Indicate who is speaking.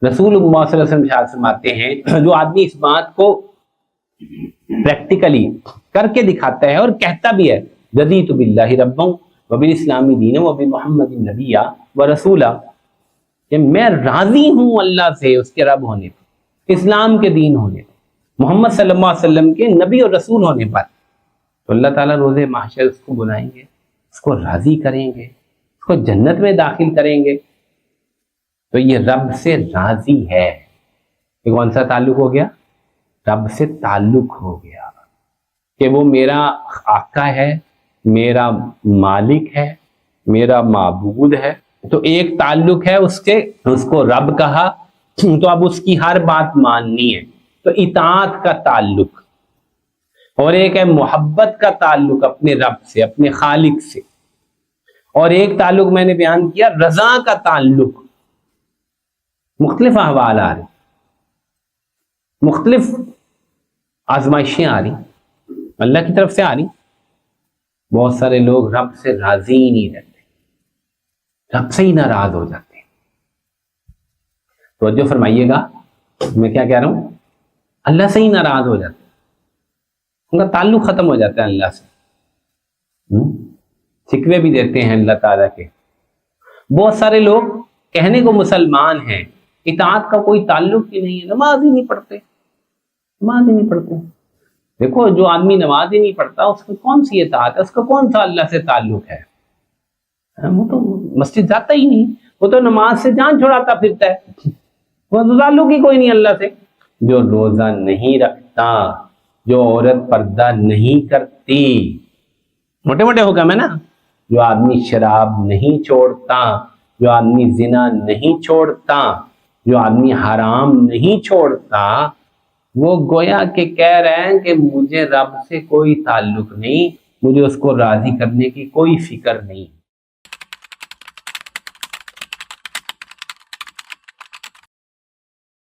Speaker 1: رسول اللہ صلی اللہ علیہ وسلم ارشاد فرماتے ہیں جو آدمی اس بات کو پریکٹیکلی کر کے دکھاتا ہے اور کہتا بھی ہے رضیت باللہ ربا وبالاسلام دینا وبمحمد نبیا ورسولا، کہ میں راضی ہوں اللہ سے اس کے رب ہونے پر، اسلام کے دین ہونے پر، محمد صلی اللہ علیہ وسلم کے نبی اور رسول ہونے پر، تو اللہ تعالیٰ روز محشر اس کو بلائیں گے، اس کو راضی کریں گے، اس کو جنت میں داخل کریں گے۔ تو یہ رب سے راضی ہے، یہ کون سا تعلق ہو گیا؟ رب سے تعلق ہو گیا کہ وہ میرا آقا ہے، میرا مالک ہے، میرا معبود ہے۔ تو ایک تعلق ہے اس کے، اس کو رب کہا تو اب اس کی ہر بات ماننی ہے، تو اطاعت کا تعلق، اور ایک ہے محبت کا تعلق اپنے رب سے، اپنے خالق سے، اور ایک تعلق میں نے بیان کیا رضا کا تعلق۔ مختلف احوال آ رہے، مختلف آزمائشیں آ رہی، اللہ کی طرف سے آ رہی۔ بہت سارے لوگ رب سے راضی ہی نہیں رہتے، رب سے ہی ناراض ہو جاتے ہیں۔ توجہ فرمائیے گا، میں کیا کہہ رہا ہوں؟ اللہ سے ہی ناراض ہو جاتے ہیں، ان کا تعلق ختم ہو جاتا ہے اللہ سے، شکوے بھی دیتے ہیں اللہ تعالیٰ کے۔ بہت سارے لوگ کہنے کو مسلمان ہیں، اطاعت کا کوئی تعلق ہی نہیں ہے، نماز ہی نہیں پڑھتے، نماز ہی نہیں پڑھتے۔ دیکھو جو آدمی نماز ہی نہیں پڑھتا اس کو کون سی اطاعت ہے، اس کا کون سا اللہ سے تعلق ہے؟ وہ تو مسجد جاتا ہی نہیں، وہ تو نماز سے جان چھڑاتا پھرتا ہے، وہ تو تعلق ہی کوئی نہیں اللہ سے۔ جو روزہ نہیں رکھتا، جو عورت پردہ نہیں کرتی، موٹے موٹے حکم ہے نا، جو آدمی شراب نہیں چھوڑتا، جو آدمی زنا نہیں چھوڑتا، جو آدمی حرام نہیں چھوڑتا، وہ گویا کہ کہہ رہے ہیں کہ مجھے رب سے کوئی تعلق نہیں، مجھے اس کو راضی کرنے کی کوئی فکر نہیں۔